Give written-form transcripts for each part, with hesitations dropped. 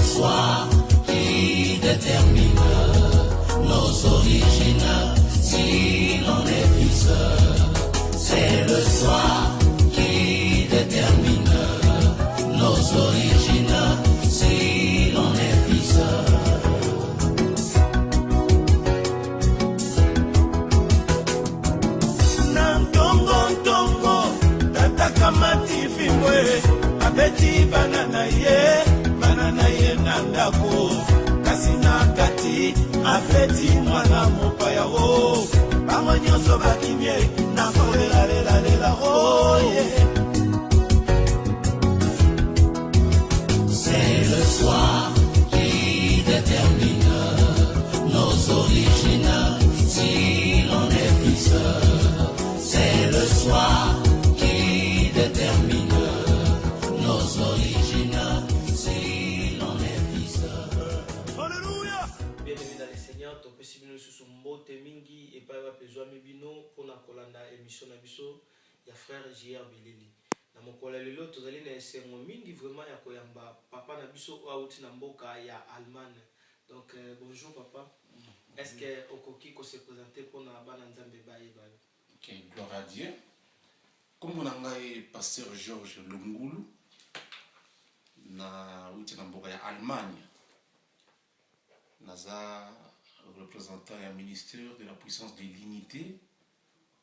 soir qui détermine nos origines, si l'on est fils. C'est le soir qui détermine nos origines, si l'on est fils. Nantongo, tatakamati fimwe, abeti banana ye nandako, kasina kati, abeti mwana mopaya o, bango nyonso bakimye, nango lela oh yeah. C'est le soir qui détermine nos origines, si l'on est fils. C'est le soir qui détermine nos origines, si l'on est fils. Alléluia. Bien-aimés dans le Seigneur, ton possible nous sous mbote mingi et pas besoin mibino pour la kolanda émission na biso ya frère JR Bilili. Na mokola lelo tozali na esengo mingi vraiment ya koyamba papa na biso outi na mboka ya Allemagne. Donc bonjour papa. Est-ce que okoki ko se présenter pour na bana nzambe baye bayo? Ok, gloire à Dieu. Comme on a pasteur Georges Lungulu na outi na mboka ya Allemagne. Naza représentant un ministère de la puissance de l'unité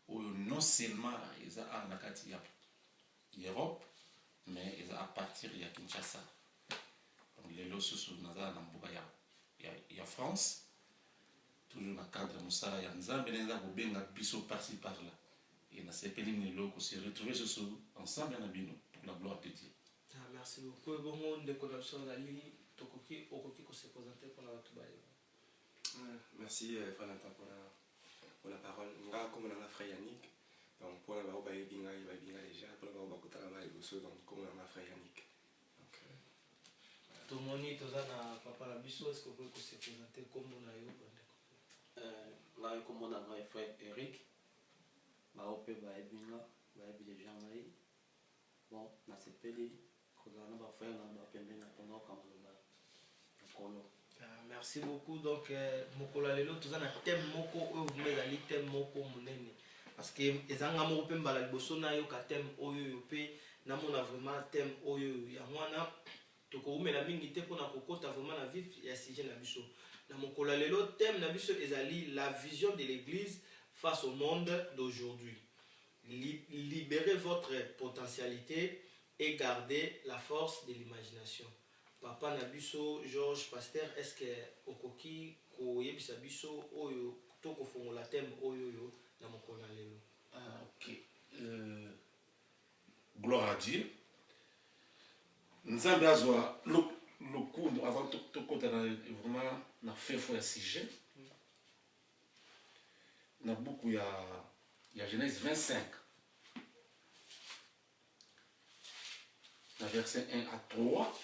où non seulement ils ont en Akati Europe mais ils ont à partir de Kinshasa. Donc les lots sous Naza il y a France toujours dans le cadre de Moussa Yanza mais les a benga biso par-ci par-là et na sepeli ni loko se retrouver ensemble en abino pour la gloire de Dieu. Ah, merci beaucoup. Bon monde de connexion d'Ali Tokoki okoki ko se présenter pour la tubaye. Merci Valentin pour la parole. Comme on a frère Yannick, donc pour la baoba binga déjà, pour la baoba kutala donc comme on a frère Yannick. Tout le monde est na papa la biso, est-ce que vous pouvez se présenter comme on a eu là comme on a frère Eric, baope binga, déjà naï. Bon, na sepeli, qu'on a ba frère na ba pembe na tono kamaloba. Kolo. Merci beaucoup. Donc, mokola lelo tozana thème moko vous mezali thème moko munene parce que ezanga moko pe mbala liboso na yo ka thème oyo pe na mona vraiment thème oyo ya mwana toko umela mingi te pona kokota vraiment na vif ya sujet na biso na mokola lelo thème na biso ezali la vision de l'église face au monde d'aujourd'hui. Libérez votre potentialité et gardez la force de l'imagination. Papa Nabiso, Georges Pasteur, est-ce que okoki ko yebisa biso oyo to ko fongola thème oyo yo na mokona lelo? Ok. Gloire à Dieu. Nzambe azwa le coup avant to kota na vraiment na fait un sujet. Na beaucoup ya Genèse 25. Na verset 1 à 3.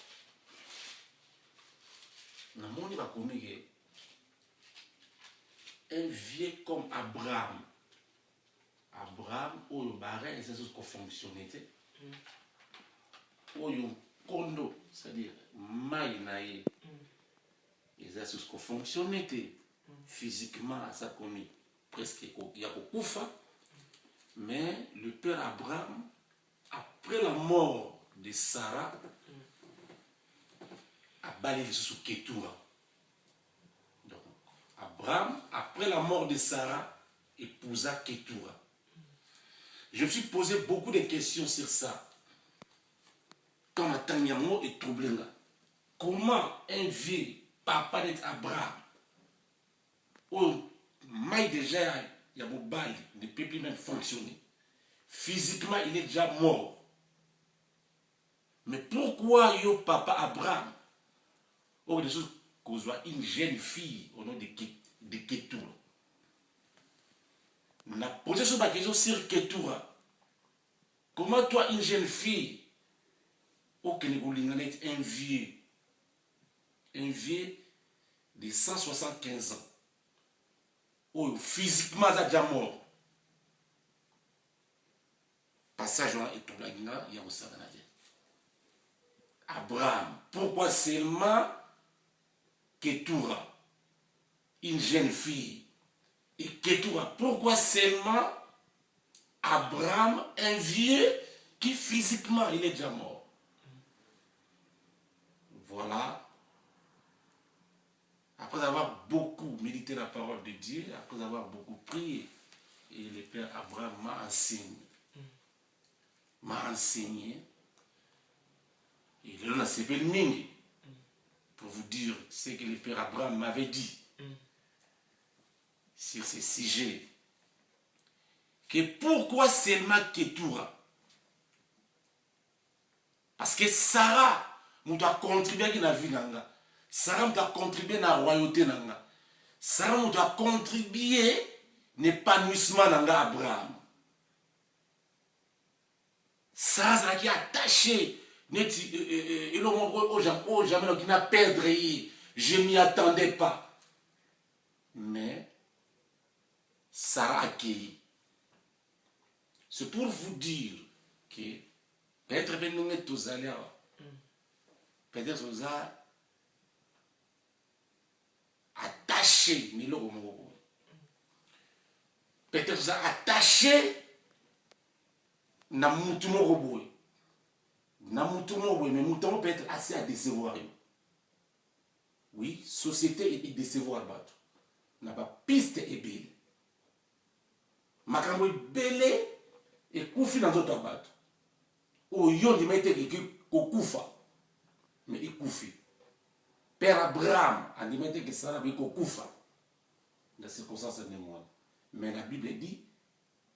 Namoni bakomi ke un vieux comme Abraham oyo barre c'est ce qu'on fonctionnait oyo kondo c'est-à-dire mai nae c'est ce qu'on fonctionnait physiquement ça komi presque ya kokufa mais le père Abraham après la mort de Sarah Balé sous Ketura. Donc, Abraham, après la mort de Sarah, épousa Ketura. Je me suis posé beaucoup de questions sur ça. Quand Matanyamo est troublé là, comment un vieux papa d'Abraham, oh, mais déjà, il y a mon bail, ne peut plus même fonctionner. Physiquement, il est déjà mort. Mais pourquoi yo papa Abraham oh, des choses qu'on soit une jeune fille au nom de Ketura. On a posé sur ma question sur Ketura. Comment toi, une jeune fille, au Kénégoulingane, un vieux de 175 ans, oh, physiquement, il est déjà mort. Passage là, et tout là, il y a aussi un Abraham. Pourquoi seulement Ketura, une jeune fille, et Ketura, pourquoi seulement Abraham, un vieux qui physiquement il est déjà mort? Voilà. Après avoir beaucoup médité la parole de Dieu, après avoir beaucoup prié, et le Père Abraham m'a enseigné, et le nom s'appelle Mingi, pour vous dire ce que le Père Abraham m'avait dit sur ce sujet. Que pourquoi seulement Ketura? Parce que Sarah m'a contribué à la vie nanga. Sarah m'a contribué à la royauté nanga. Sarah m'a contribué à l'épanouissement nanga Abraham. Sarah qui est attaché. Et l'homme jamais qui n'a perdre. Je m'y attendais pas. Mais Sarah a accueilli. C'est pour vous dire que peut-être que nous sommes tous allés, peut-être que nous sommes attachés, peut-être que nous sommes attachés à Moutoumou, mais Moutoumou peut être assez à décevoir. Oui, société est décevoir. N'a pas piste et belle. Makambo belé et koufi dans d'autres bateaux. Au yon di mette que koufa. Mais il koufi. Père Abraham a dit que Sarah veut koufa. Dans ces circonstances de moi. Mais la Bible dit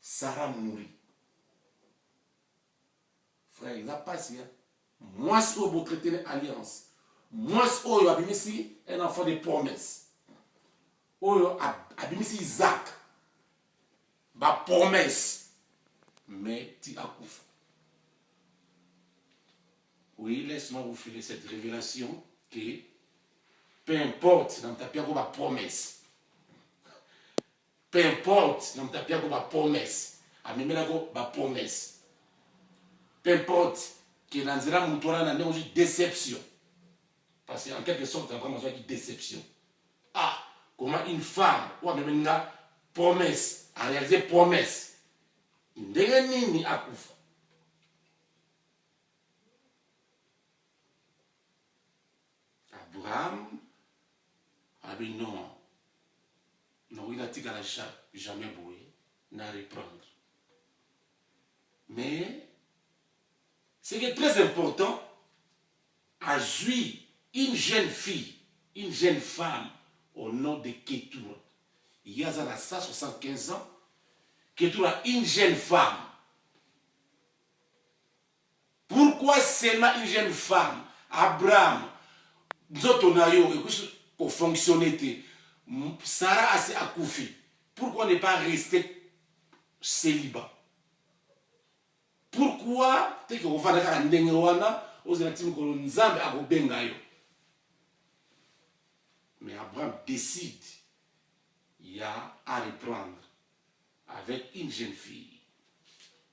Sarah mourit. Frère, il n'a pas si. Moi, si vous traitez une alliance. Moi, si vous avez un enfant de promesse. Vous avez Isaac. Ma promesse, mais tu as couvert. Oui, laisse-moi vous filer cette révélation que peu importe dans ta pierre ma promesse. Peu importe dans ta pierre ma promesse. À même là ma promesse. Peu importe que dans zéro moutoura n'a une déception. Parce qu'en quelque sorte, tu as vraiment une déception. Ah, comment une femme ou même une promesse. A réalisé promesse. Ndenge nini akufa. Abraham a dit non. Non, il a dit qu'il n'a jamais boué, n'a reprendre. Mais ce qui est très important, a joué une jeune fille, une jeune femme au nom de Ketura. Il y a 175 ans, Ketura, une jeune femme. Pourquoi seulement une jeune femme? Abraham, nous avons fonctionné. Sarah a s'est accouché. Pourquoi ne pas rester célibat? Pourquoi te que on va dans ndenge wana ozalati ko nzambe akobenga yo? Mais Abraham décide il y a à reprendre avec une jeune fille.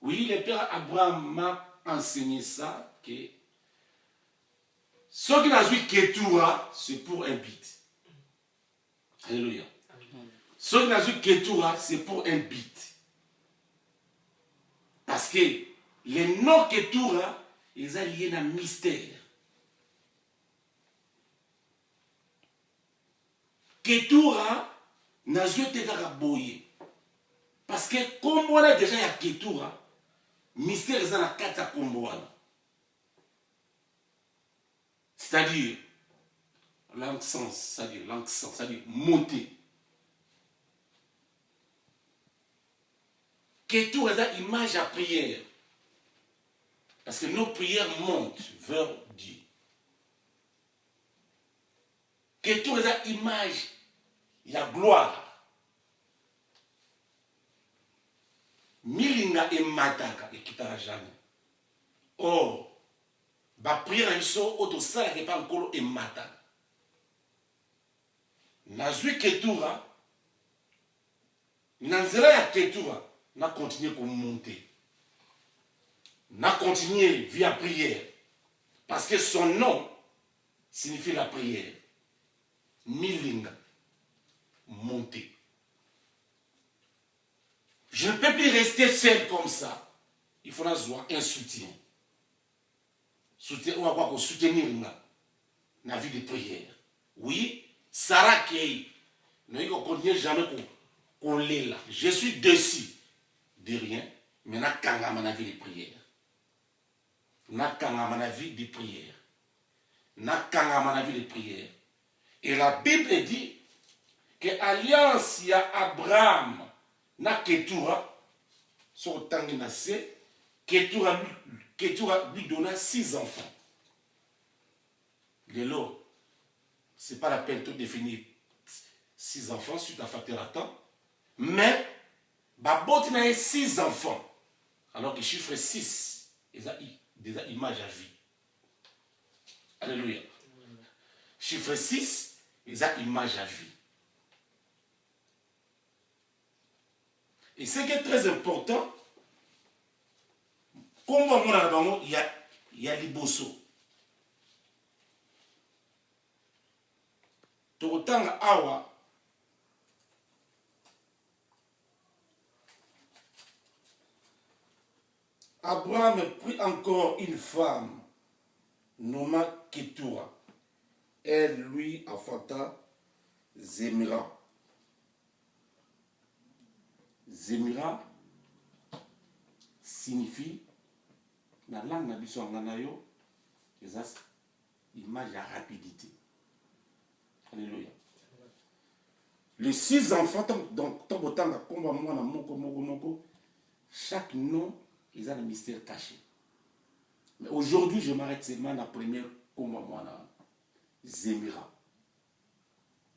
Oui, le père Abraham m'a enseigné ça, que ce qui n'a joué Ketura, c'est pour un but. Alléluia. Ce qui n'a joué Ketura, c'est pour un but. Parce que les noms Ketura, ils sont liés à un mystère. Ketura, n'a joué Boye. Parce que comme on a déjà à Ketura, mystère est dans la carte à Komboana. C'est-à-dire, l'encens, c'est-à-dire monter. Ketura est une image à prière. Parce que nos prières montent vers Dieu. Ketura est une image. La gloire. Milinga et mataka et kitara jamais. Or, ba prière en so auto sala ke pa nkolo et mataka. Na zui Ketura. Na nzela ya Ketura, na continuer comme monter. Na continuer via prière. Parce que son nom signifie la prière. Milinga. Monter. Je ne peux plus rester seul comme ça. Il faut avoir un soutien. On va voir soutenir la vie de prière. Oui, Sarah qui ne continue jamais qu'on l'est là. Je suis dessus de rien, mais n'a qu'à mon avis de prière. N'a qu'à mon avis de prière. N'a qu'à mon avis de prière. Et la Bible dit que alliance il y a Abraham na Ketura sur Tanginase, Ketura lui donna 6 enfants. Lélo, ce n'est pas la peine de définir 6 enfants suite à facteur à temps, mais Babot n'a 6 enfants. Alors que chiffre 6, il a déjà image à vie. Alléluia. Chiffre 6, il a image à vie. Et ce qui est très important, comme il y a Liboso. Tokotanga awa Abraham prit encore une femme nommée Ketura. Elle lui enfanta Zemira. Zemira signifie, dans la langue nabiso image à rapidité. Alléluia. Les 6 enfants, donc, chaque nom, ils ont un mystère caché. Mais aujourd'hui, je m'arrête seulement à la première, Zemira.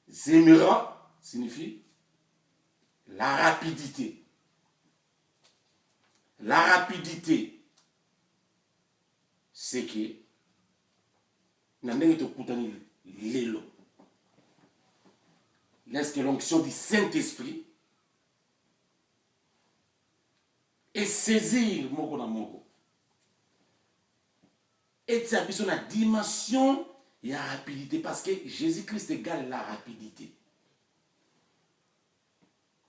Zemira signifie la rapidité. La rapidité, c'est que lorsque l'onction du Saint-Esprit et saisir moko na moko et ça a la dimension et la rapidité parce que Jésus-Christ égale la rapidité.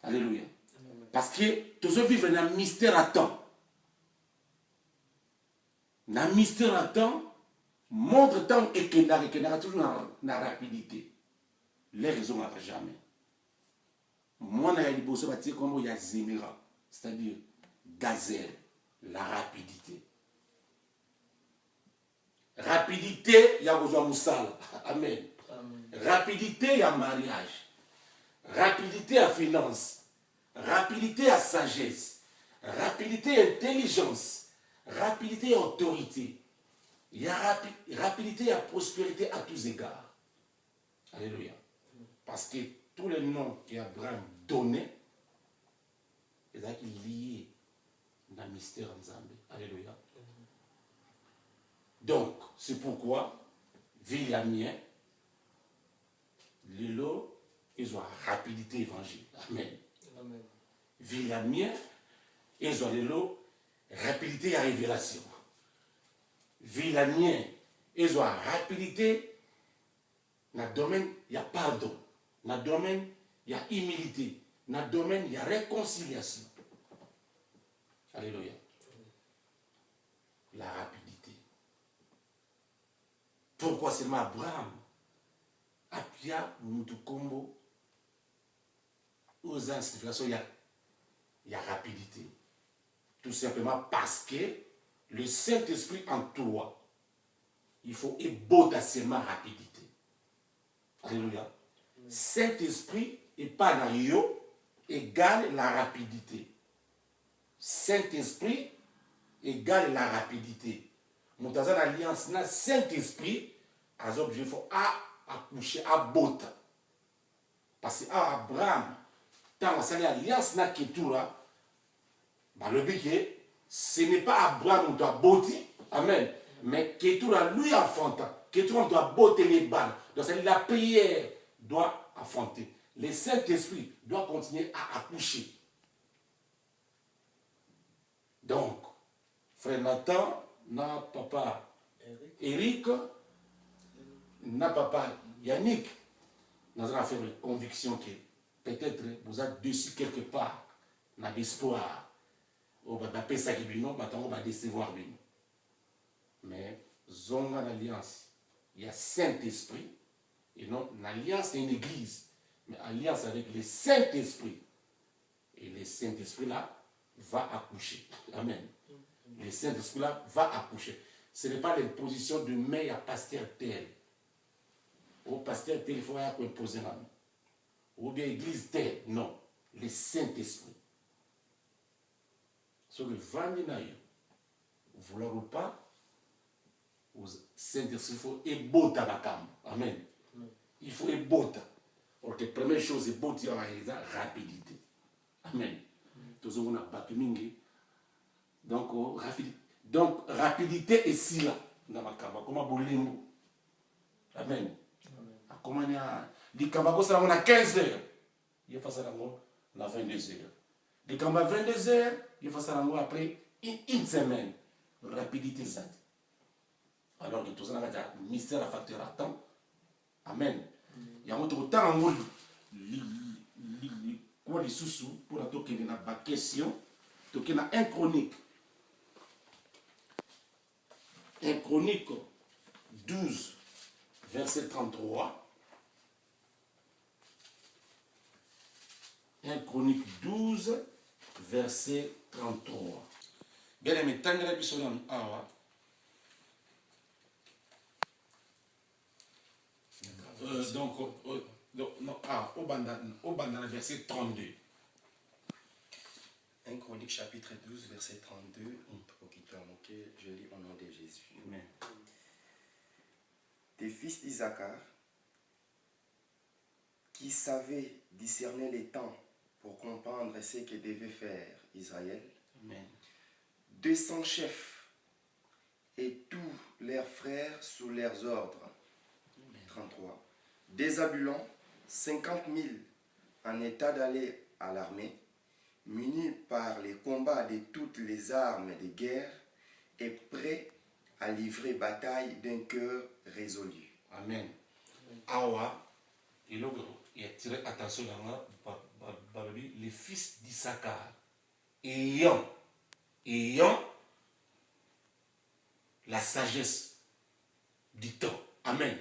Alléluia. Parce que tous ceux vivent dans un mystère à temps. Dans un mystère à temps, montre temps et qu'il y a toujours la rapidité. Les raisons n'arrivent jamais. Moi, il y a Zemira, c'est-à-dire gazelle, la rapidité. Rapidité, il y a besoin de Moussal. Amen. Rapidité, il y a mariage. Rapidité à finance. Rapidité à sagesse. Rapidité à intelligence. Rapidité à autorité. Il y a rapidité à prospérité à tous égards. Alléluia. Parce que tous les noms qu'Abraham donnait, ils sont liés dans le mystère ensemble. Alléluia. Donc, c'est pourquoi, Villamien, Lilo, ils ont rapidité évangile. Amen. Amen. Villamien, ils ont Lilo, rapidité à révélation. Villamien, ils ont rapidité dans le domaine, il y a pardon. Dans le domaine, il y a humilité. Dans le domaine, il y a réconciliation. Alléluia. La rapidité. Pourquoi seulement Abraham Apia Mutukombo aux insignifications, il y a rapidité. Tout simplement parce que le Saint-Esprit en toi, il faut ébaucher seulement rapidité. Alléluia. Saint-Esprit et pas dans yo égale la rapidité. Saint-Esprit égale la rapidité. Mon dans l'alliance, Saint-Esprit, à objet faut accoucher à bota. Parce que Abraham, tant que l'alliance n'a que tout là, le but ce n'est pas Abraham qui doit botter, amen, mais Ketura lui affronta. Ketura doit botter les balles. Donc la prière doit affronter. Le Saint-Esprit doit continuer à accoucher. Donc, frère Nathan, na papa Eric, na papa Yannick, Nous allons faire une conviction que peut-être vous êtes dessus quelque part, dans l'espoir. On va pas ça qui non, on va décevoir. Mais, zonga l'alliance, il y a Saint-Esprit, et non, l'alliance c'est une église, mais alliance avec le Saint-Esprit. Et le Saint-Esprit là va accoucher. Amen. Le Saint-Esprit là va accoucher. Ce n'est pas l'imposition de main à pasteur tel. Au pasteur tel, il faut imposer la main. Ou bien église tel. Non. Le Saint-Esprit. Ce que Vandinaï, vouloir ou pas, le Saint-Esprit, il faut ébota la cam. Amen. Il faut ébota. Alors que la première chose, ébota, il y a rapidité. Amen. Tous on a battu mingi. Donc, rapidité est si là. Dans ma cam. Comment bolimbo. Amen. Comment il y a. Les cambagos, ça a 15 heures. Il y a face à la 22 heures. Les cambas 22 heures. Il faut ça après une semaine. Rapidité ça. Alors que tout ça, il y a un mystère à facteur à temps. Amen. Il y a un autre temps en mode. Quoi les sous-sous pour attaquer la question. Toquer na 1 Chronique. 1 Chronique 12, verset 33. 1 Chronique 12, verset 33. Bien aimé, tangera bisolam awa. Donc, au bandana, verset 32. 1 Chronique chapitre 12, verset 32. Je lis au nom de Jésus. Amen. Des fils d'Isaacar, qui savaient discerner les temps pour comprendre ce que devait faire Israël, Amen. 200 chefs et tous leurs frères sous leurs ordres. 33. Des Zabulons, 50 000 en état d'aller à l'armée, munis par les combats de toutes les armes de guerre et prêts à livrer bataille d'un cœur résolu. Amen. Awa, il a tiré attention dans les fils d'Issachar, ayant la sagesse du temps. Amen.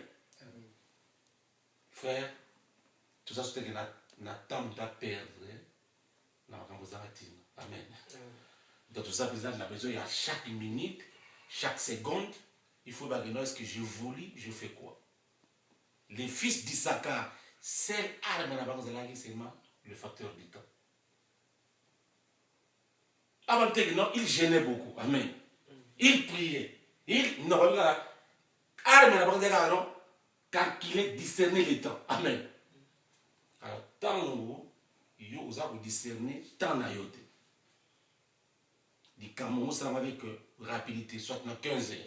Frère, tout ça, c'est que na temps de perdre. Amen. Donc tout ça, président, on a besoin, à chaque minute, chaque seconde, il faut voir est-ce que je voulais, je fais quoi. Les fils d'Issachar, seule arme à la banque de la c'est le facteur du temps. Avant que non, il gênait beaucoup. Amen. Il priait. Non, arme à la banque de la non, car il est discerné le temps. Amen. Alors, tant où il y a discerner tant na yote. Du Cameroun, ça va avec rapidité, soit dans 15 heures.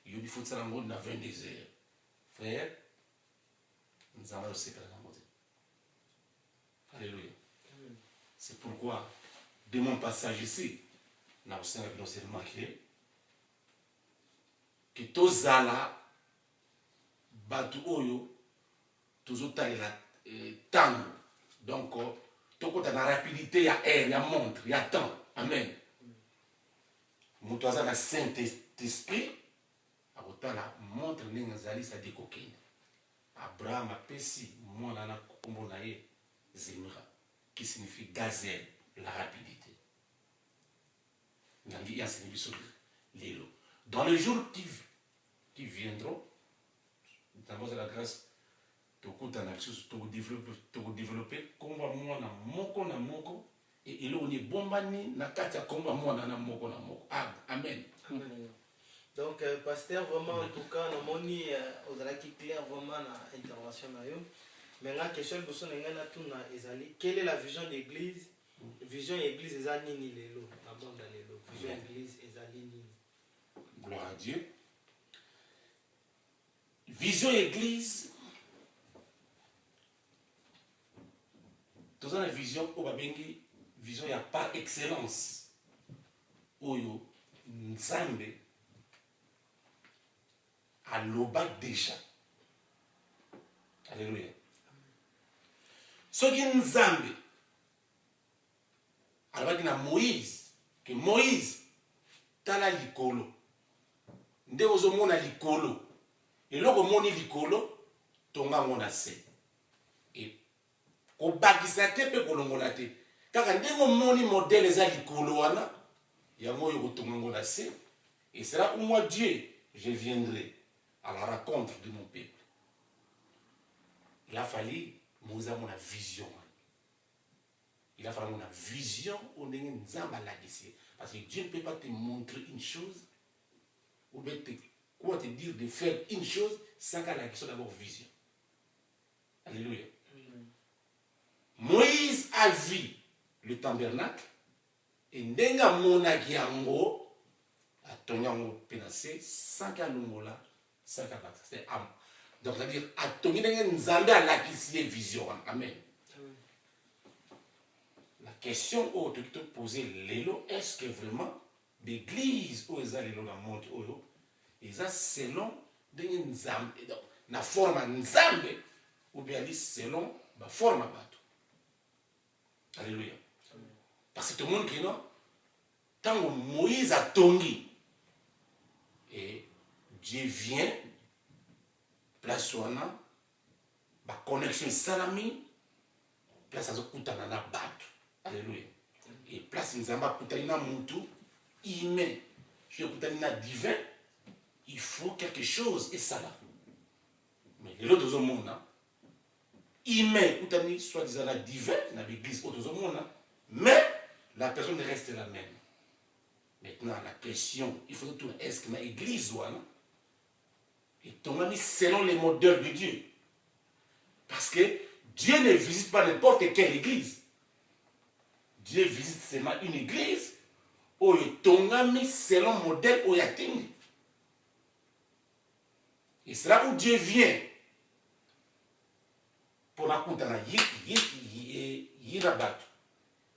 Il faut que ça dans 22 heures. Frère, nous avons le secret de la mode. Alléluia. C'est pourquoi, de mon passage ici, nous avons marqué que tous là, batu oyo, tous la temps. Donc, tout le la rapidité, il y a air, il y a montre, il y a temps. Amen. Nous avons le Saint-Esprit, autant la montre n'engazali sa décoquine. Abraham a péci, moi là na kombonaye Zemira, qui signifie gazelle, la rapidité. Dans les jours qui viendront, nous avons la grâce de développer combat moi na moko et il on est bombani na katia combat moi na moko. Amen. Donc pasteur vraiment en tout cas na moni aux qui clair vraiment na intervention na yo. Mais la question que vous avez na ezali quelle est la vision d'église? Vision église ezali nini lelo na monde lelo. Vision église ezali nini? Gloire à Dieu. Vision église. Dans la vision, on va bien vision il y a par excellence. Oyo Nzambe à l'oba déjà. Alléluia. soki nzambe alobaki na Moïse que Moïse tala likolo nde ozomona likolo eloko omoni likolo tonga ngo na se e kobakisa te mpe kolongola te kaka ndenge omoni modele eza likolo wana yango oyo kotonga ngo na se et sera où moi Dieu je viendrai à la rencontre de mon peuple. Il a fallu Moïse avoir une vision. Il a fallu une vision au ndenge nzamba lagisi parce que Dieu ne peut pas te montrer une chose ou bien te dire de faire une chose sans qu'elle ait d'abord vision. Alléluia. Moïse a vu le tabernacle et ndenga monaki yango atonyango penase sans kalongola sans kabata c'est am. Donc c'est-à-dire atongi ndenga nzambe alakisi vision. Amen. La question où tu te poser l'élo, est-ce que vraiment l'église où ils ont l'élo dans le monde oyo ils ont selon ndenga nzambe na forme nzambe ou bien selon la forme bato. Alléluia. Parce que tout le monde qui non, tant que Moïse a tongi et Dieu vient, place wana, la connexion salami, place à kutana na bato. Alléluia. Et place nzamba kutana mutu, humain, je kutana divin, il faut quelque chose et ça là. Mais l'autre au monde, humain, kutani soi-disant divin, dans l'église autre au monde, mais la personne reste la même. Maintenant, la question, il faut tourner, est-ce que l'église est tombée selon les modèles de Dieu? Parce que Dieu ne visite pas n'importe quelle église. Dieu visite seulement une église où il est tombé selon le modèle où il y a ting. Et c'est là où Dieu vient pour la koutana yirabat.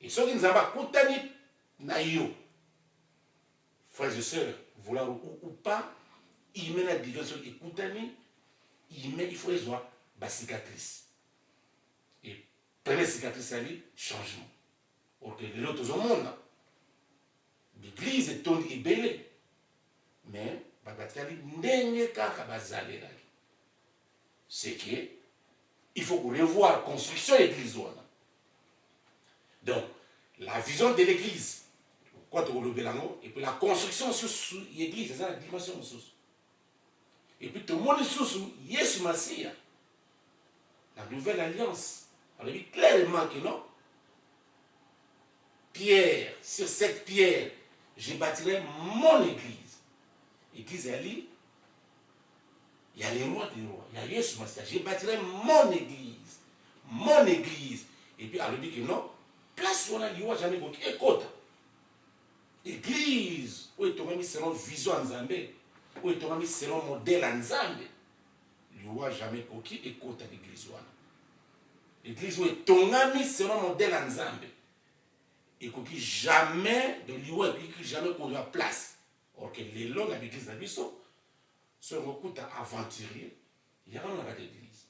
Et ceux qui nous ont koutani na yo, frères et sœurs, vouloir ou pas, il met la division et koutani, il faut les voir la cicatrice. Et première cicatrice, c'est le changement. Or que les autres au monde, l'église est tombée et belle, mais c'est que il faut revoir la construction de l'église. Donc, la vision de l'église, et puis la construction sous l'église, c'est ça la dimension sous. Et puis tout le monde sous Yesu Massia, la nouvelle alliance. On a vu clairement que non. Pierre, sur cette pierre, je bâtirai mon église. L'église est là. Il y a les rois des rois. Il y a Yesu Massia. Je bâtirai mon église. Mon église. Et puis, elle dit que non. Place où on a dit, jamais beaucoup. Écoute. Église, où est-on mis selon vision en Zambé, où est-on mis selon modèle en Zambé. L'Iwa jamais beaucoup. Écoute l'église. L'église où est-on mis selon modèle en Zambé. Et qu'on jamais de l'Iwa, et jamais qu'on a place. Or que les longs de l'église d'Abisso, ce recours à aventurier, il y a dans la église.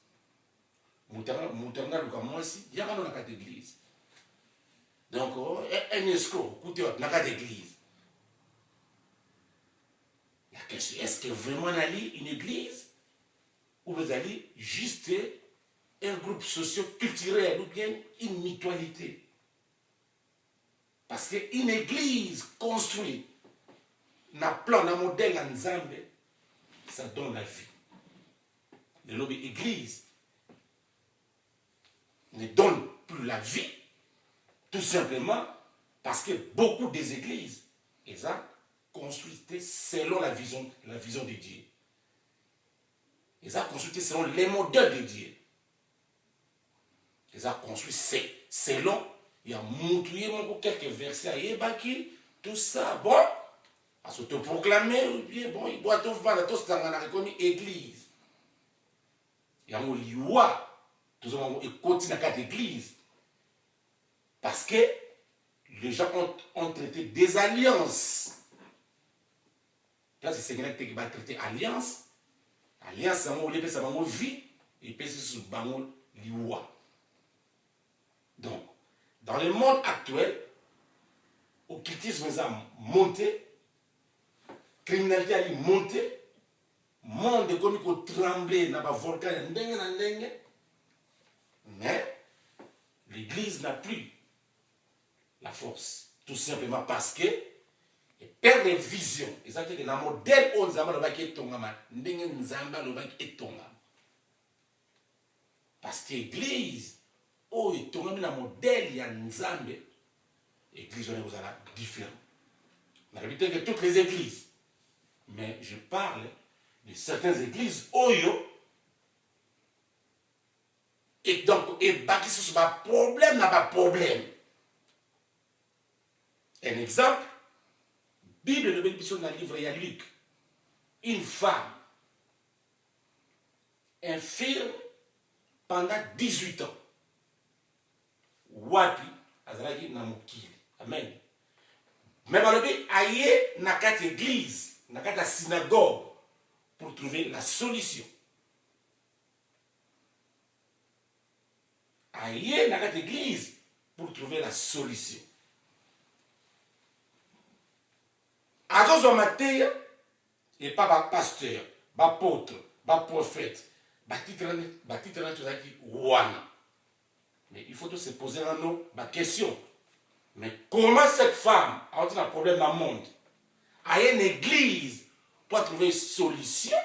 Moutarna, moi aussi, il y a dans la église. Donc, un escroc, écoutez, dans la église. La question, est-ce que vraiment on a une église ou vous allez juste un groupe socio-culturel ou bien une mutualité? Parce qu'une église construite, na plan, na modèle en Zambé, ça donne la vie. Le lobby église ne donne plus la vie, tout simplement parce que beaucoup des églises, elles ont construit selon la vision de Dieu. Elles ont construit selon les modèles de Dieu. Elles ont construit selon, il y a montré quelques versets à Yébaki, tout ça, bon. À se proclamer, ou bien, bon, il doit tout vendre, tout ça, on a reconnu église. Il y a un liwa, tout ça, on continue à quatre églises. Parce que les gens ont traité des alliances. Là, c'est ce qui va traiter alliance. Alliance, c'est un vie, et puis c'est ce bango liwa. Donc, dans le monde actuel, occultisme a monté, criminalité a monté, monde économique a tremblé dans le volcan, mais l'Église n'a plus la force, tout simplement parce que et perd les visions. C'est-à-dire que dans le modèle où nous avons parce que l'Église, où il tombe dans le modèle, il y a Nzambe, l'Église est différente. On a l'habitude que toutes les églises, mais je parle de certaines églises, Oyo, et donc, et bâti sur ce problème, n'a pas de problème. Un exemple, Bible de bénédiction dans le livre, il y a Luc. Une femme infirme pendant 18 ans. Wapi, azalaki na mokili. Amen. Mais balobi aye na kati église, na kati synagogue pour trouver la solution. Aye na kati église pour trouver la solution. Azozo mateya et pas ba pasteur, ba apôtre, ba prophète, ba titre tozaki wana. Mais il faut tous se poser là nous ma question. Mais comment cette femme a un problème dans le monde, a une église pour trouver une solution,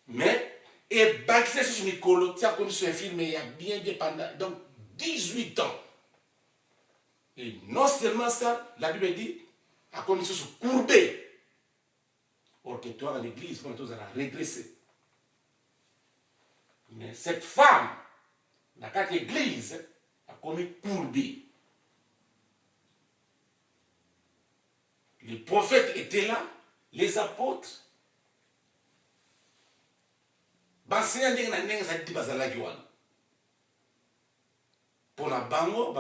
mais et bâtir sur Nicolo, tu as connu ce film il y a bien pendant donc 18 ans. Et non seulement ça, la Bible dit à connu ce courbé. Or que toi à l'église, quand tu as régressé. Mais cette femme, dans cette église, a commis courbé. Les prophètes étaient là, les apôtres. Pour la bango,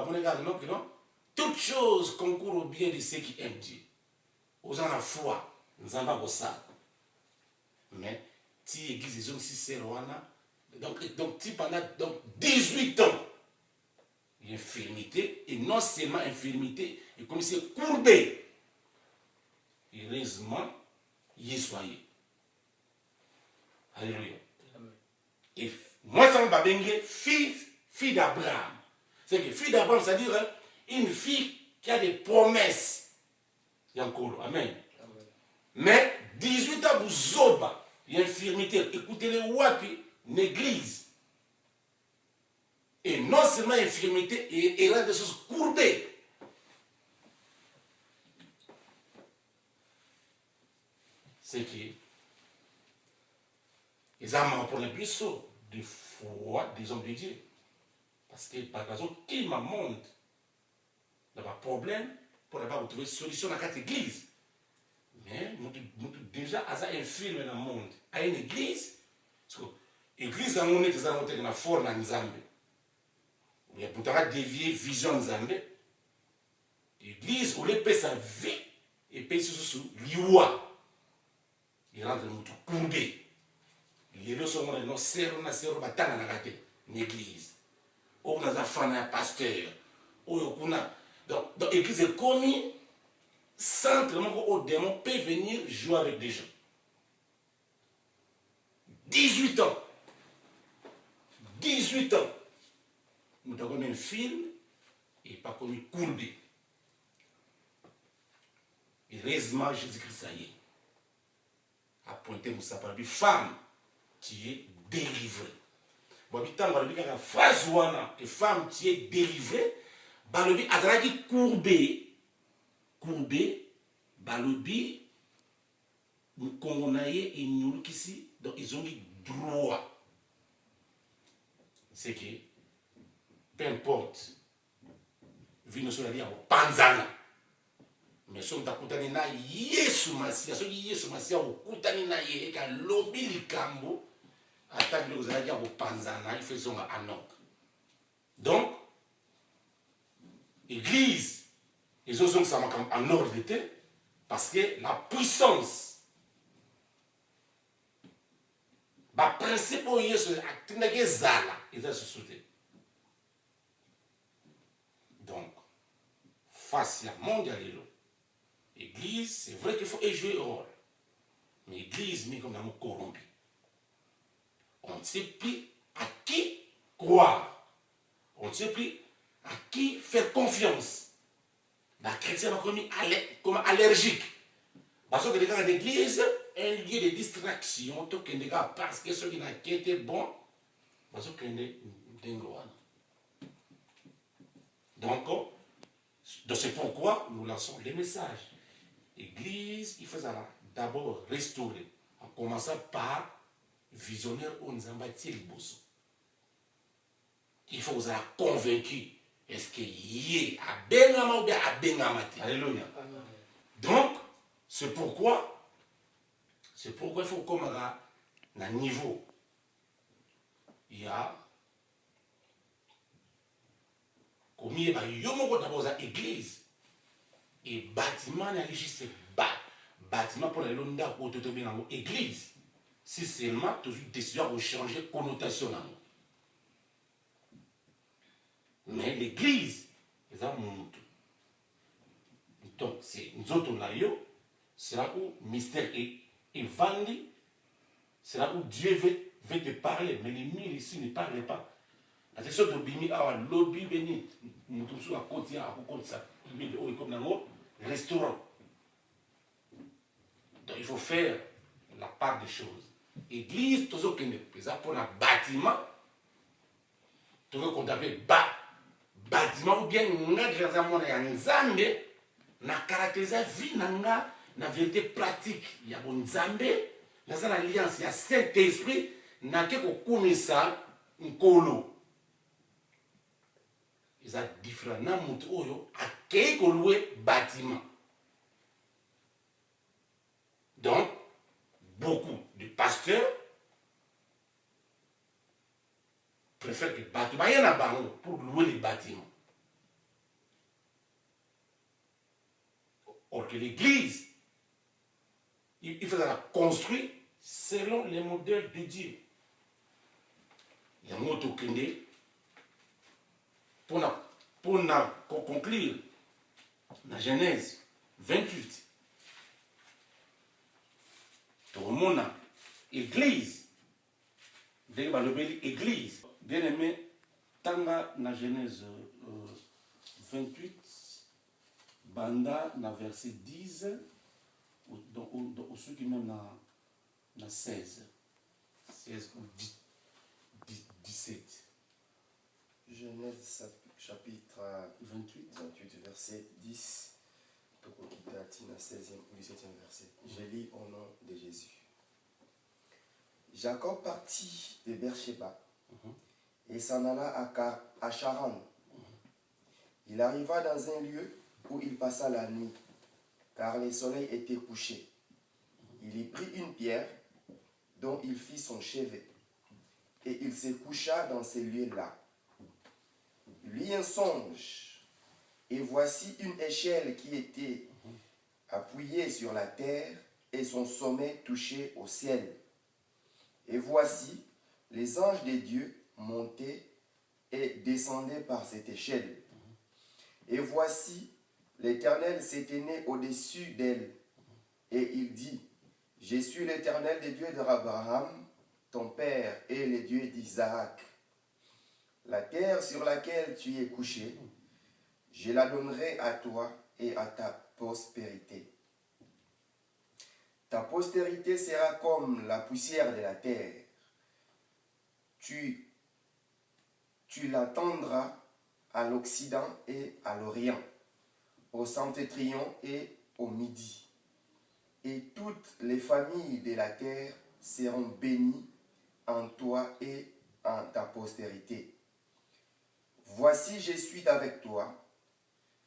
toute chose concourt au bien de ceux qui aiment Dieu. Aux gens la foi, nous en avons ça. Mais si l'église est aussi serwana, donc tu pendant 18 ans, infirmité, et non seulement infirmité, et comme c'est courbé. Heureusement, il est soigné. Alléluia. Et moi, ça m'a bengue fille d'Abraham. C'est que fille d'Abraham, c'est-à-dire une fille qui a des promesses. Yankolo, amen. Mais 18 ans, vous zoba, il y a infirmité. Écoutez-les, wapi, l'église. Et non seulement infirmité, et là des choses courbées. C'est qui les amants pour les plus de foi des hommes de Dieu. Parce que par exemple, qui m'a montré il y a un problème pour avoir trouvé une solution dans cette église. Mais nous déjà infirme dans le monde. À une église, parce que l'église a montré que nous avons forme dans Nzambe. Il y a pourtant dévié vision Nzambe. L'église, où les paix sa vie, et paix sous l'iwa. Il rentre dans notre courbé. Il y a son nom, serro, batana na gâté, l'église. On a un pasteur. Donc, l'église est commis, centre où le démon peut venir jouer avec des gens. 18 ans. 18 ans. Nous avons un film et pas commis courbé. Heureusement, Jésus-Christ, ça y est, a pointé Moussa par une femme qui est délivrée. Bon, il y a une phrase où une femme qui est délivrée, balobi azalaki courbé, balobi mukongonaye et nyulukisi, donc ils ont dit droit. C'est que peu importe, vino sur la vie en panzana. Mais si on t'a contacté na Yesu Masia, si Yesu Masia au contacté na ye, ka lobby likambo, attaque le zalaki au panzana, il fait son anok. Donc, l'église, ils ont ça en ordre d'été, parce que la puissance, le principe où Yesu a tenu zala, ils ont sauté. face à mondial. L'église, c'est vrai qu'il faut jouer un rôle. Mais l'église, mais comme nous corrompu. On ne sait plus à qui croire. On ne sait plus à qui faire confiance. Les chrétiens sont comme allergiques. Parce que les gars, l'église est un lieu de distraction. Parce que ceux qui n'ont pas été bons, parce que donc, c'est pourquoi nous lançons les messages. L'église, il faut d'abord restaurer, en commençant par visionnaire au Nzambati Liboso. Il faut vous être convaincu. Est-ce qu'il y a à Bengama ou bien à Bengamati? Alléluia. Donc, c'est pourquoi il faut comme un niveau. Il y a comme il y a d'abord l'église et bâtiment n'a juste bâtiment pour les londa ou tout bien dans l'église. Si seulement tu décides de changer connotation. Mais l'église, c'est un monde. Donc, c'est nous autres là, c'est là où le mystère est vendu, c'est là où Dieu veut te parler, mais les mille ici ne parlent pas. La question de Bimi, lobby, béni, nous tous à côté, à côté de ça, comme dans le restaurant. Donc, il faut faire la part des choses. Église, tout ce qui n'est pas pour un bâtiment, tout ce qu'on appelle bâtiment ou bien na caractérise la vie na vérité pratique. Il y a bon Nzambe, dans l'alliance, il y a Saint-Esprit, na ke ko kumisa nkolo. Ils ont différents na mutu oyo akei ko louer bâtiment. Donc, beaucoup de pasteurs préfèrent que bâtiment y en a pour louer les bâtiments. Or que l'église, il faut la construire selon les modèles de Dieu. Il y a un mot pour conclure, la Genèse 28. Tout le monde a église. Église. Bien aimé, Tanga na Genèse 28. Banda na verset 10 ou ceux qui même na 16 ou 17. Genèse chapitre 28 verset 10 na 16e ou 17e verset. Je lis au nom de Jésus. Jacob partit de Beersheba et s'en alla à Charan. Il arriva dans un lieu où il passa la nuit, car le soleil était couché. Il y prit une pierre dont il fit son chevet, et il se coucha dans ce lieu-là. Il eut un songe, et voici une échelle qui était appuyée sur la terre, et son sommet touché au ciel. Et voici, les anges de Dieu montaient et descendaient par cette échelle. Et voici, l'Éternel s'éteignait au-dessus d'elle, et il dit, je suis l'Éternel, le Dieu d'Abraham, ton père, et le Dieu d'Isaac. La terre sur laquelle tu es couché, je la donnerai à toi et à ta postérité. Ta postérité sera comme la poussière de la terre. Tu l'attendras à l'Occident et à l'Orient, au septentrion et au midi. Et toutes les familles de la terre seront bénies en toi et en ta postérité. Voici, je suis avec toi,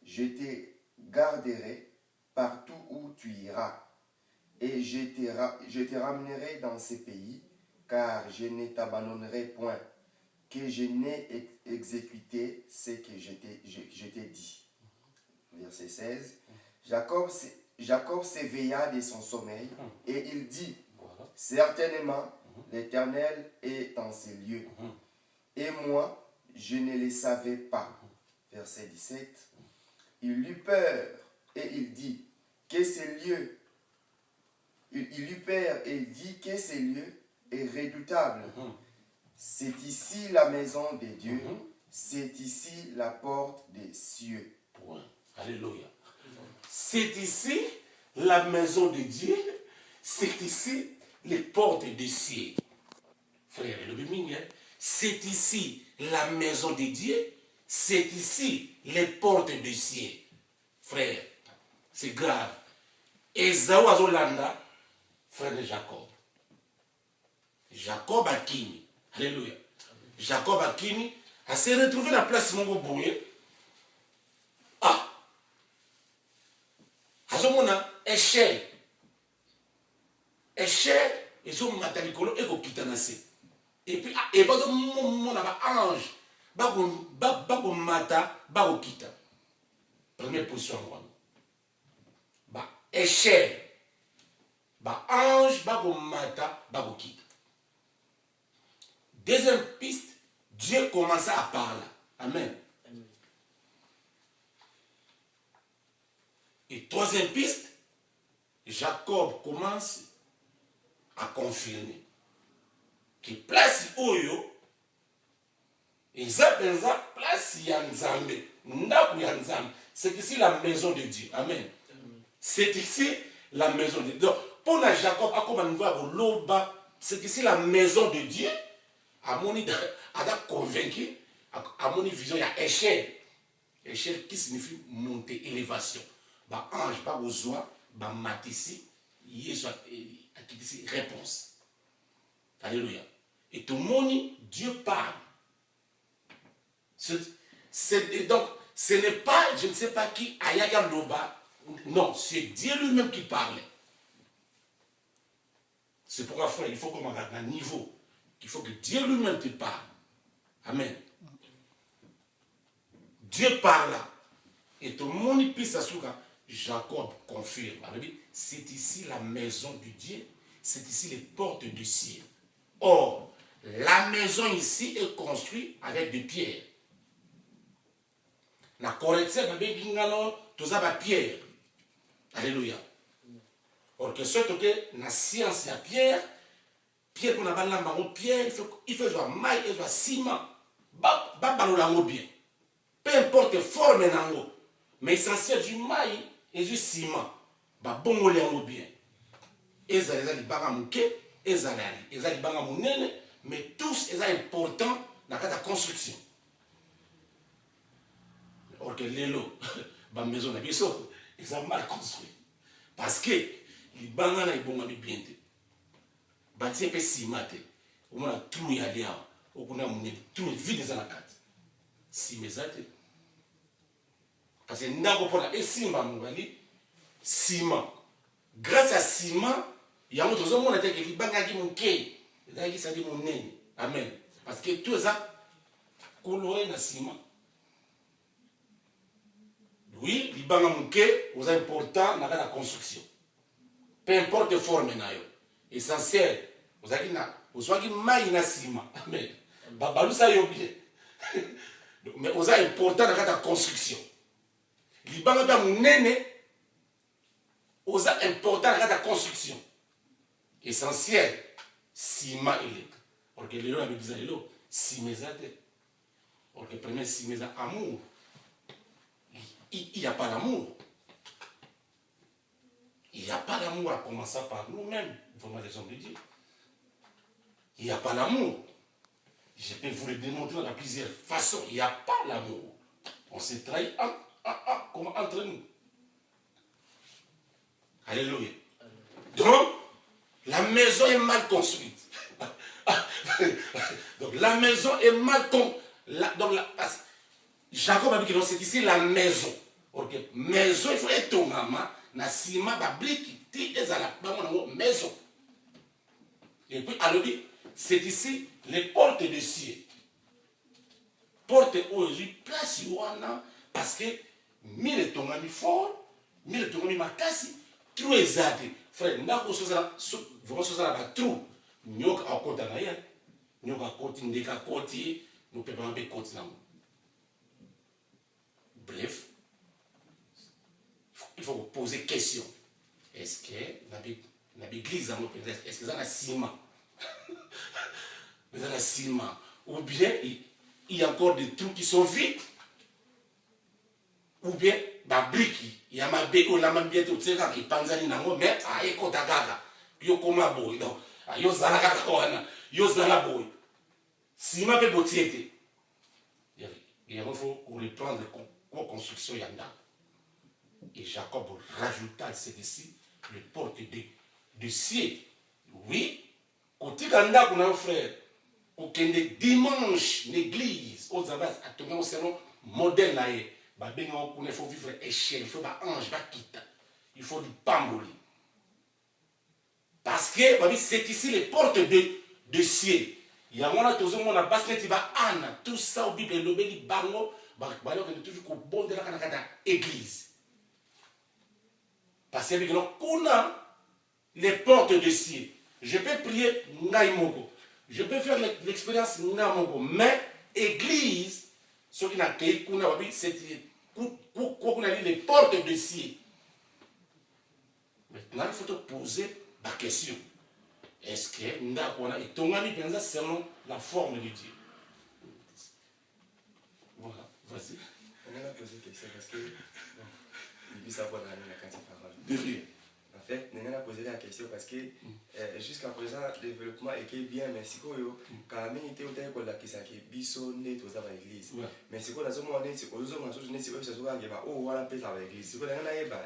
je te garderai partout où tu iras, et je te ramènerai dans ces pays, car je ne t'abandonnerai point, que je n'ai exécuté ce que je t'ai dit. Verset 16. Jacob s'éveilla de son sommeil et il dit, certainement l'Éternel est dans ces lieux, et moi je ne le savais pas. Verset 17. Il eut peur et il dit que ces lieux, il eut peur et il dit que ces lieux est redoutable. C'est ici la maison de Dieu, c'est ici la porte des cieux. Point. Alléluia. C'est ici la maison de Dieu, c'est ici les portes des cieux. Frère, le Bible, c'est ici la maison de Dieu, c'est ici les portes des cieux. Frère, c'est grave. Esaü azolanda, frère de Jacob. Jacob Akini. Alléluia. Jacob Akini a se retrouvé dans la place Mongo Bouye. Ah! Azomona échelle. Échelle, ils ont matalikolo et kokitanase. Et puis, et pas mon ange. Bako mata, bako kita. Première position, moi. Échelle. Ange, bako mata, bako kita. Deuxième piste, Dieu commença à parler. Amen. Et troisième piste, Jacob commence à confirmer que place Oyo, place Yanzambe, c'est ici la maison de Dieu. Amen. C'est ici la maison de Dieu. Donc, pour Jacob, c'est ici la maison de Dieu. À mon idée, a convaincu, à mon vision, il y a échelle. Échelle qui signifie monter, élévation. Ange, pas besoin, matisi, réponse. Alléluia. Et tout le monde, Dieu parle. Donc, ce n'est pas, je ne sais pas qui, Ayaga Loba. Non, c'est Dieu lui-même qui parlait. C'est pourquoi, frère, il faut qu'on regarde un niveau. Il faut que Dieu lui-même te parle. Amen. Dieu parle. Et tout le monde puisse s'assurer. Jacob confirme. C'est ici la maison de Dieu. C'est ici les portes du ciel. Or, la maison ici est construite avec des pierres. La correction de la pierre. Alléluia. Or, que ce que la science la pierre, pierre qu'on a balayé pierre, il faut jouer maille et jouer ciment. Bien. Peu importe la forme, mais l'essentiel du maille et du ciment. Bon bien. Mais tous sont importants dans la construction. Or que l'élo, la maison ils sont mal construit. Parce que les bangana est bon bien. Bâti pe cimate. On a tout y aller. On a tout vide dans la carte. Si mes athées. Parce que n'ako pour la ciment mouali ciment. Grâce à ciment, il y a autre monde qui dit bangaki mon kei. Il ça dit mon nez. Amen. Parce que tout ça coloré na ciment. Oui, les banques sont importants dans la construction. Peu importe la forme, essentiel. Vous avez dit maille na ciment. Mais vous avez important dans la construction. Les banques sont importants dans la construction. Essentiel, ciment électrique. Parce que les gens avaient dit ciment. Parce que le premier ciment, amour. Il n'y a pas d'amour. Il n'y a pas d'amour à commencer par nous-mêmes, vraiment les hommes de Dieu. Il n'y a pas d'amour. Je peux vous le démontrer de plusieurs façons. Il n'y a pas d'amour. On s'est trahi comme entre nous. Alléluia. Donc, la maison est mal construite. Donc, la maison est mal construite. Jacob a dit que c'est ici la maison. Ok, maison, il faut être au maman. Na ciment, bablique, ti est à la maison. Et puis, alors, c'est ici les portes de ciel. Porte aujourd'hui, place Yoana, parce que mille ton ami fort, mille ton ami makasi, trou ezade. Frère, n'a pas vraiment chose à la trou. Nous avons un côté à rien. Nous avons un côté, nous avons un côté, nous pouvons pas un côté. Bref, poser question. Est-ce que l'église, est-ce que ça a ciment? Ça a ciment. Ou bien il y a encore des trous qui sont vides. Ou bien, brique, il y a ma béco, la main bientôt, tu sais, quand il pense à l'inango, mais à écota gaga, yo koma boy, donc, yo zalaga kawana, yo zalaboy. Si ma bé botiete, il faut reprendre la construction yanda. Et Jacob rajouta, c'est ici, le porte de ciel. Oui, côté ganda qu'on a un frère, aucun dimanche, l'église, aux abbas, à tout le monde, c'est un modèle là. Il faut vivre échelle, il faut des anges, il faut du pamboli. Parce que c'est ici les portes de ciel. Il y a un tout le monde a basket, il va Anna, tout ça au Bible, le béni bango, il est toujours au bon de l'église. Parce que qu'on a les portes de ciel. Je peux prier Ngaïmogo, je peux faire l'expérience Ngaïmogo, mais église, ce qui n'a qu'à c'est les portes de ciel. Maintenant, il faut te poser la question. Est-ce que nous avons selon la forme de Dieu? Voilà, vas-y. On a posé une question parce que il dit ça pour la parole. En fait, on a posé la question parce que jusqu'à présent, le développement est bien, mais si on a quand même été au téléphone là qui s'est bisonné tout ça dans l'église. Mais si on a ce moment là, c'est qu'on a ce moment là, c'est que ça soit que oh voilà peut-être dans l'église. Si on a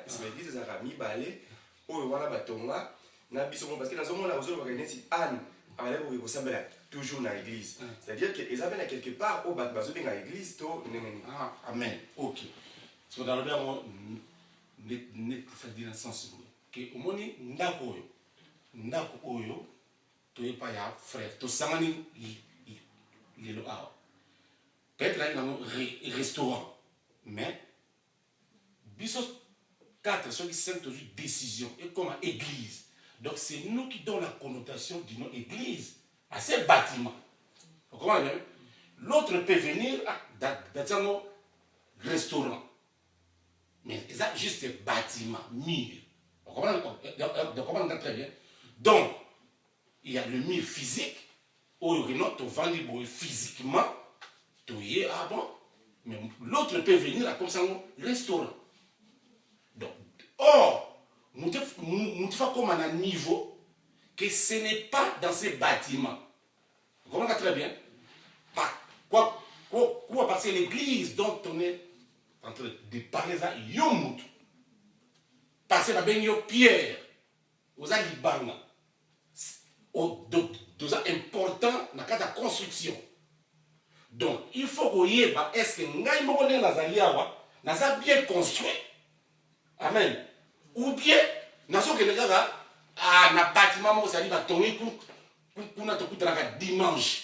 c'est l'église ça a mis balai, oh voilà batonga, na bisonné parce que dans ce moment là, on a une si Anne allait pour ressemble toujours dans l'église. C'est-à-dire que ils avaient quelque part au bas bazo dans l'église to ah amen. OK. So dans le dernier net ça dit dans le sens que au moni ndako oyo to y pas ya frère to sangani les lo a peut-être là dans un restaurant mais bisos 4 ceux qui sont toujours décision et comme église. Donc c'est nous qui donnons la connotation du nom église à ces bâtiments. Vous comprenez? L'autre peut venir dans un restaurant. Mais c'est juste bâtiment, mur. Vous comprenez très bien? Donc, il y a le mur physique, où il y a vendu physiquement, ah bon, mais l'autre peut venir comme ça un restaurant. Donc, or, nous devons comme un niveau que ce n'est pas dans ces bâtiments. Vous comprenez très bien? Quoi parce que l'église dont on est en train de parler ça, Yomout. Parce que la pierre, aux alibanga, c'est important dans le cas de la construction. Donc, il faut qu'on y ait, est-ce que nous avons bien construit? Amen. Ou bien, nous avons un bâtiment qui va tomber pour dimanche.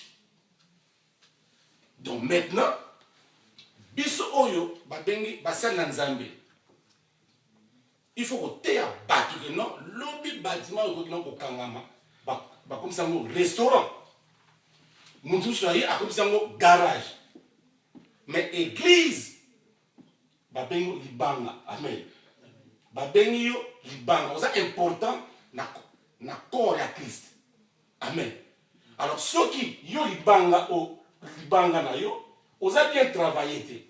Donc maintenant, biso oyo babengi basala nzambe. Il faut que tu aies battu que non, lobby bâtiment ou non au kangama, comme ça un restaurant. Nous soyez comme ça un garage. Mais église, babengi libanga, amen. Babengi yo libanga, c'est important na corps à Christ. Amen. Alors ceux qui yo libanga au libanga na yo, on a bien travaillé.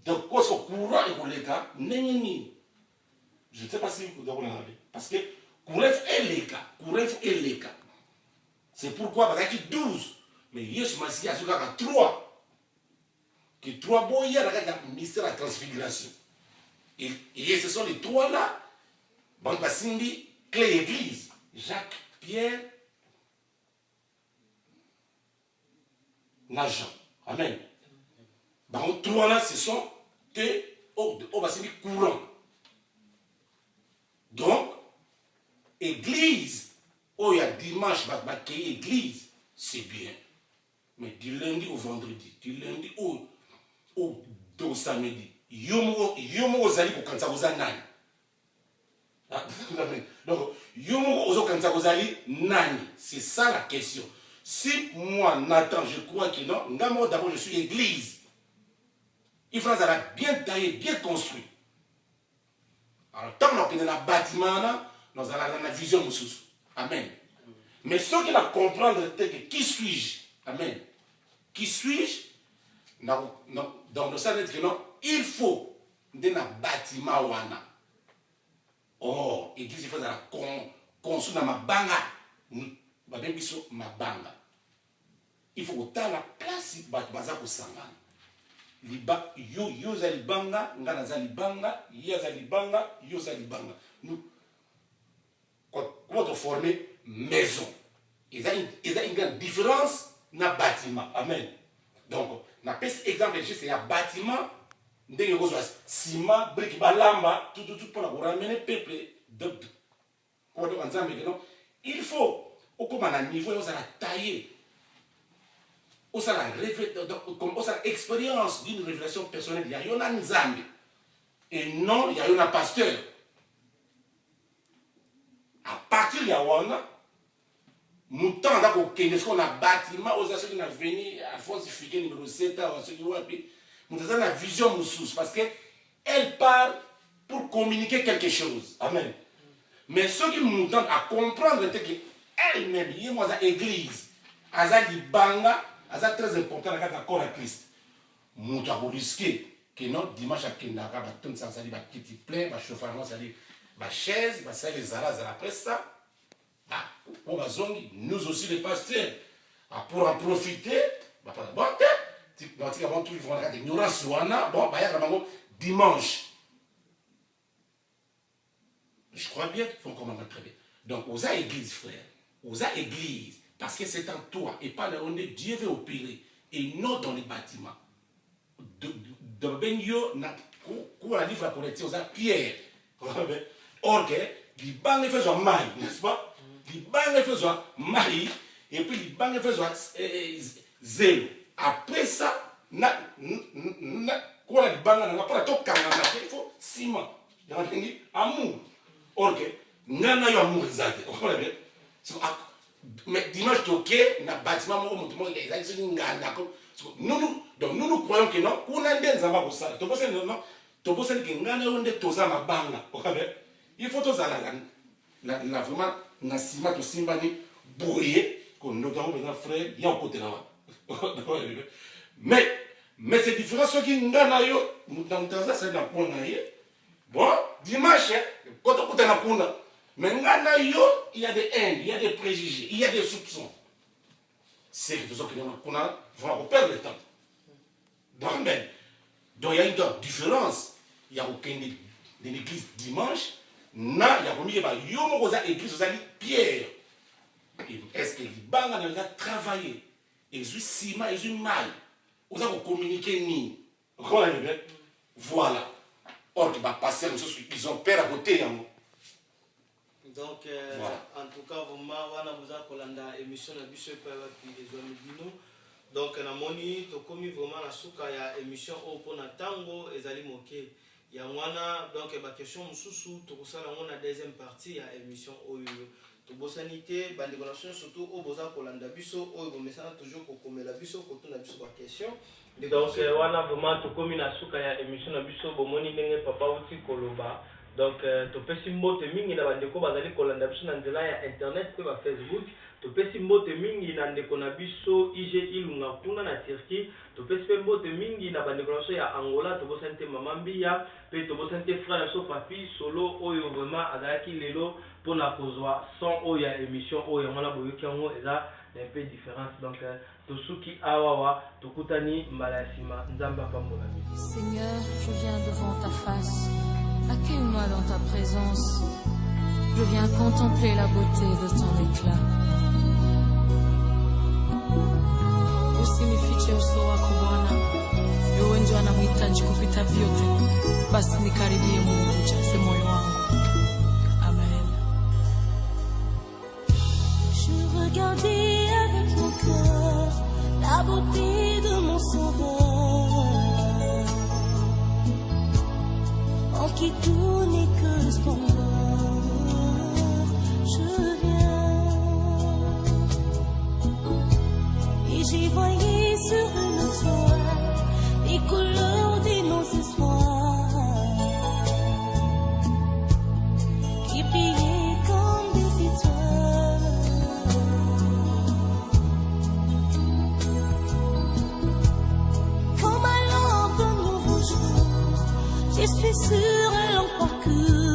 Donc, quoi, ce courant et pour l'État, je ne sais pas si vous avez regardé. Parce que courant est les cas. C'est pourquoi, il y a 12. Mais il y a 3. Que 3 boys, il y a le ministère de la transfiguration. Et ce sont les 3 là. Bon, Cindy, clé église. Jacques, Pierre, Jean. Amen. Donc, 3 là, ce sont courant. Donc, église, il y a dimanche, église, c'est bien. Mais du lundi au vendredi, du lundi au samedi, yomo ozali ko kanza ozanani. Donc, yomo ozo kanza ozali nani. C'est ça la question. Si moi, Nathan, je crois que non, d'abord je suis église. Il faut bien taillé, bien construit. Alors, tant qu'on a un bâtiment, nous avons la vision de Amen. Mais ce qu'il a comprendre, c'est que qui suis-je? Amen. Qui suis-je? Dans le sens que non, il faut un bâtiment. Oh, l'église, il faut construire ma banga. Ma banga. Il faut autant la place baza ko sangana. Liba yo za libanga, ngana za libanga, za libanga, za libanga. Nous comment former maison. Il y a une grande différence dans le bâtiment. Amen. Donc, na pes exemple c'est un bâtiment ndenge ko ciment, brique balamba, tout pour ramener peuple de quoi il faut au comme à niveau on a taillé. On a l'expérience d'une révélation personnelle. Il y a un Nzambe. Et non, il y a un pasteur. À partir de là, nous tendons qu'on a bâtiment, aux ceux qui ont venu à falsifier numéro 7, à ceux qui ont nous avons la vision moussous parce qu'elle parle pour communiquer quelque chose. Amen. Mais ceux qui nous tendent à comprendre qu'elle-même, il y a une église, Azali Banga, c'est très important dans le corps à Christ. Nous avons risqué que non, dimanche à Kendaka, tout ça, ça dit, petit plein, chauffage, ça dit, chaise, ça les alas après ça. Nous aussi les pasteurs, pour en profiter, dimanche. Je crois bien qu'ils font comme on très bien. Donc, aux églises, frère, aux églises, parce que c'est en toi et pas là où Dieu veut opérer et non dans les bâtiments. De Benio, la livre à collecter aux Pierre. Or, les bancs les faisant maille, n'est-ce pas? Les bancs les faisant maille et puis les bancs les faisant zéro. Après ça, quoi les bancs n'a pas tout il faut ciment. Amour. Or, n'a eu amour exact. Mais dimanche, na bâtiment, nous croyons que non, on a des zamba pour ça. Tu penses que il faut tous la vraiment na ciment to simbani brouillé qu'on nous avons besoin frère il y a un côté là. Mais c'est différent ce qui ngana yo dans ça c'est la point bon dimanche quand on côté na pona mais ngana yo il y a des haines, il y a des préjugés, il y a des soupçons. C'est que tout ça que nous vont perdre le temps. Donc il y a une différence. Il y a aucune église dimanche. Il y a une église Pierre. Est-ce que les banques ont travaillé? Ils ont ciment, ils ont maille. Ils ont communiqué ni. Voilà. Or, ils ont peur à côté. Donc, voilà. En tout cas, vous avez émission de donc, na moni to komi vraiment na suka ya émission au na tango ezali moke ya mwana donc ba question mususu to kosala ngona deuxième partie ya émission oyo to bosanité bande relation surtout au boza kolanda biso oyo bo message toujours ko komela biso ko tuna biso ba question donc wana vraiment to komi na suka ya émission na biso bo moni ndenge papa uti koloba donc to pesi mbote mingi na bande ko bazali kolanda biso na nzela ya internet pe ba Facebook to pesi mbote mingi na ndeko na biso ije ilunga kuna na Turquie to pesi mbote mingi na bandekolaso ya Angola to bosante mama mbia pe to bosante frère so papi solo oyo vraiment azalaki lelo pona kozwa son oyo ya émission oyo ngona boyoki yango eza un peu différence donc to suki awawa to kutani mbala sima nzamba pambola. Seigneur, je viens devant ta face, accueille-moi dans ta présence, je viens contempler la beauté de ton éclat. Usinifiche uso wako Bwana, wewe ndio anamhitaji kupita vyote, basi nikaribie Mungu, ujaze moyo wangu. Amen. Je regardais avec mon cœur la beauté de mon sauveur, en qui tout n'est que splendeur. Je viens et j'y voyais sur une toile les couleurs de nos espoirs. suis sûre, elle en croit que